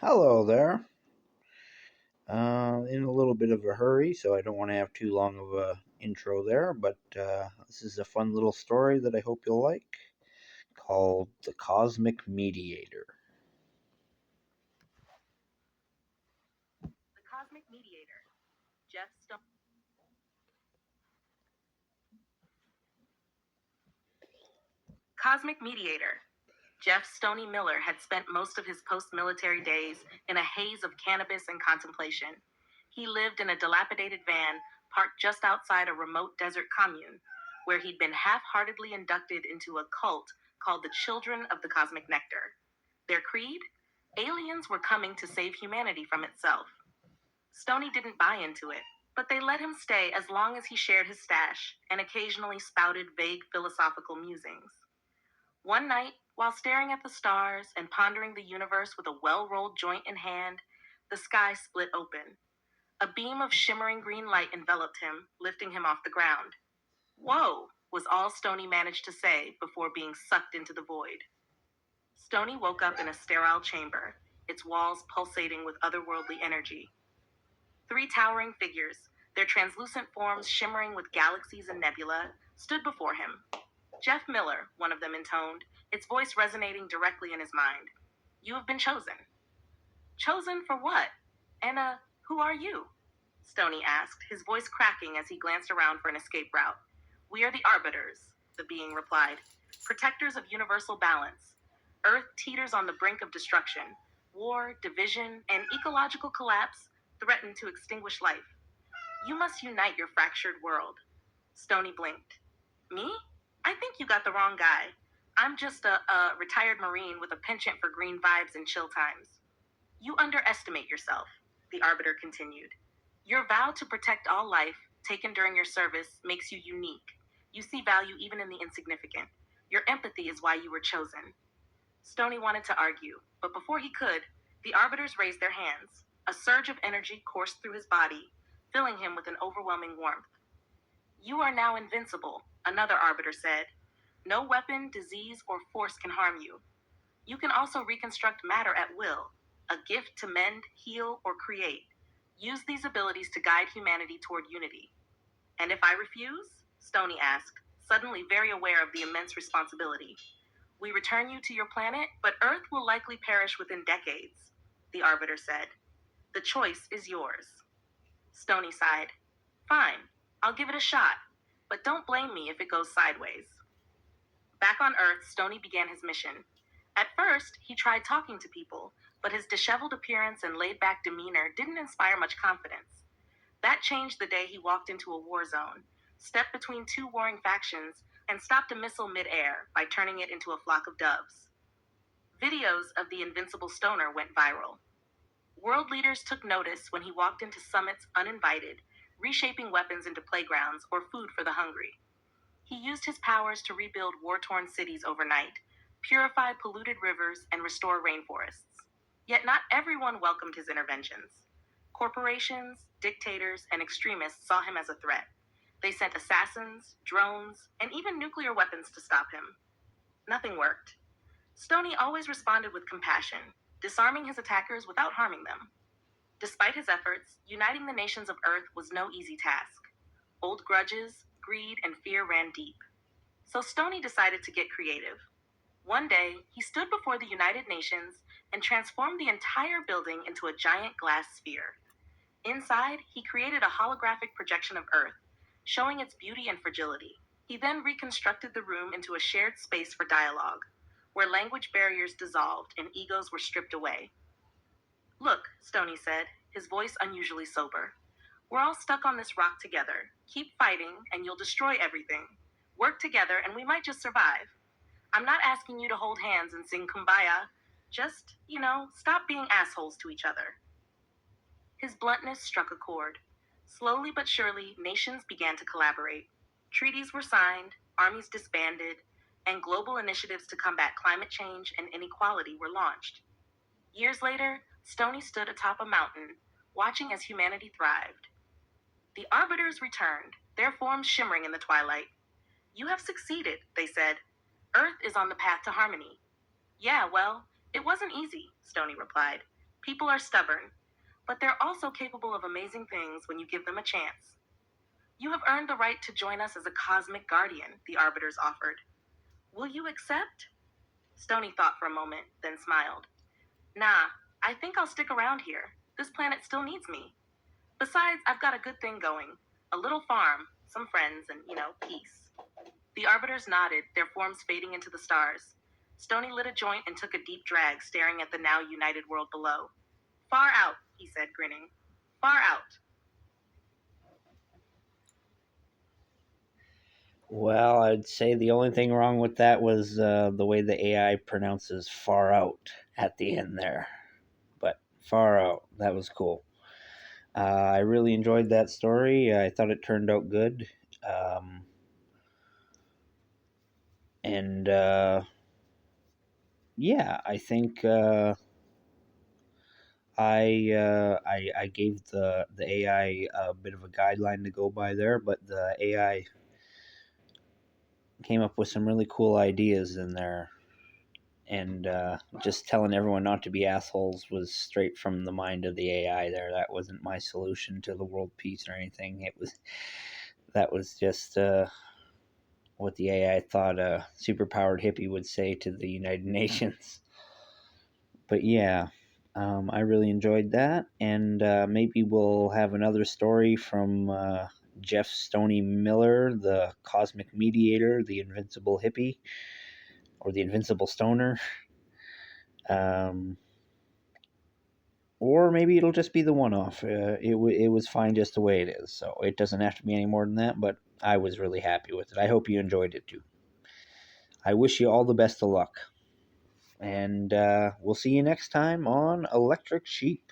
Hello there. In a little bit of a hurry, so I don't want to have too long of a intro there, but this is a fun little story that I hope you'll like called The Cosmic Mediator. The Cosmic Mediator, Jeff Stone. Cosmic Mediator. Jeff Stoney Miller had spent most of his post military days in a haze of cannabis and contemplation. He lived in a dilapidated van parked just outside a remote desert commune, where he'd been half heartedly inducted into a cult called the Children of the Cosmic Nectar. Their creed? Aliens were coming to save humanity from itself. Stoney didn't buy into it, but they let him stay as long as he shared his stash and occasionally spouted vague philosophical musings. One night, while staring at the stars and pondering the universe with a well rolled joint in hand, the sky split open. A beam of shimmering green light enveloped him, lifting him off the ground. Whoa, was all Stoney managed to say before being sucked into the void. Stoney woke up in a sterile chamber, its walls pulsating with otherworldly energy. Three towering figures, their translucent forms shimmering with galaxies and nebula, stood before him. Jeff Miller, one of them intoned, its voice resonating directly in his mind. You have been chosen. Chosen for what? And, who are you? Stoney asked, his voice cracking as he glanced around for an escape route. We are the Arbiters, the being replied, protectors of universal balance. Earth teeters on the brink of destruction. War, division, and ecological collapse threaten to extinguish life. You must unite your fractured world. Stoney blinked. Me? I think you got the wrong guy. I'm just a retired Marine with a penchant for green vibes and chill times. You underestimate yourself, the Arbiter continued. Your vow to protect all life, taken during your service, makes you unique. You see value even in the insignificant. Your empathy is why you were chosen. Stoney wanted to argue, but before he could, the Arbiters raised their hands. A surge of energy coursed through his body, filling him with an overwhelming warmth. You are now invincible, another Arbiter said. No weapon, disease, or force can harm you. You can also reconstruct matter at will, a gift to mend, heal, or create. Use these abilities to guide humanity toward unity. And if I refuse? Stoney asked, suddenly very aware of the immense responsibility. We return you to your planet, but Earth will likely perish within decades, the Arbiter said. The choice is yours. Stoney sighed. Fine, I'll give it a shot, but don't blame me if it goes sideways. Back on Earth, Stoney began his mission. At first, he tried talking to people, but his disheveled appearance and laid-back demeanor didn't inspire much confidence. That changed the day he walked into a war zone, stepped between two warring factions, and stopped a missile mid-air by turning it into a flock of doves. Videos of the invincible stoner went viral. World leaders took notice when he walked into summits uninvited, reshaping weapons into playgrounds or food for the hungry. He used his powers to rebuild war-torn cities overnight, purify polluted rivers, and restore rainforests. Yet not everyone welcomed his interventions. Corporations, dictators, and extremists saw him as a threat. They sent assassins, drones, and even nuclear weapons to stop him. Nothing worked. Stoney always responded with compassion, disarming his attackers without harming them. Despite his efforts, uniting the nations of Earth was no easy task. Old grudges, greed, and fear ran deep. So Stoney decided to get creative. One day, he stood before the United Nations and transformed the entire building into a giant glass sphere. Inside, he created a holographic projection of Earth, showing its beauty and fragility. He then reconstructed the room into a shared space for dialogue, where language barriers dissolved and egos were stripped away. Look, Stoney said, his voice unusually sober. We're all stuck on this rock together. Keep fighting, and you'll destroy everything. Work together, and we might just survive. I'm not asking you to hold hands and sing Kumbaya. Just, stop being assholes to each other. His bluntness struck a chord. Slowly but surely, nations began to collaborate. Treaties were signed, armies disbanded, and global initiatives to combat climate change and inequality were launched. Years later, Stoney stood atop a mountain, watching as humanity thrived. The Arbiters returned, their forms shimmering in the twilight. You have succeeded, they said. Earth is on the path to harmony. Yeah, well, it wasn't easy, Stoney replied. People are stubborn, but they're also capable of amazing things when you give them a chance. You have earned the right to join us as a cosmic guardian, the arbiters offered. Will you accept? Stony thought for a moment, then smiled. Nah, I think I'll stick around here. This planet still needs me. Besides, I've got a good thing going. A little farm, some friends, and, peace. The arbiters nodded, their forms fading into the stars. Stony lit a joint and took a deep drag, staring at the now united world below. Far out, he said, grinning. Far out. Well, I'd say the only thing wrong with that was the way the AI pronounces far out at the end there. But far out, that was cool. I really enjoyed that story. I thought it turned out good. And yeah, I think I gave the AI a bit of a guideline to go by there, but the AI came up with some really cool ideas in there. And just telling everyone not to be assholes was straight from the mind of the AI. There, that wasn't my solution to the world peace or anything. That was just what the AI thought a superpowered hippie would say to the United Nations. But yeah, I really enjoyed that, and maybe we'll have another story from Jeff Stoney Miller, the cosmic mediator, the invincible hippie, or the invincible stoner. Um, or maybe it'll just be the one-off. It was fine just the way it is, so it doesn't have to be any more than that. But I was really happy with it. I hope you enjoyed it too. I wish you all the best of luck, and we'll see you next time on Electric Sheep.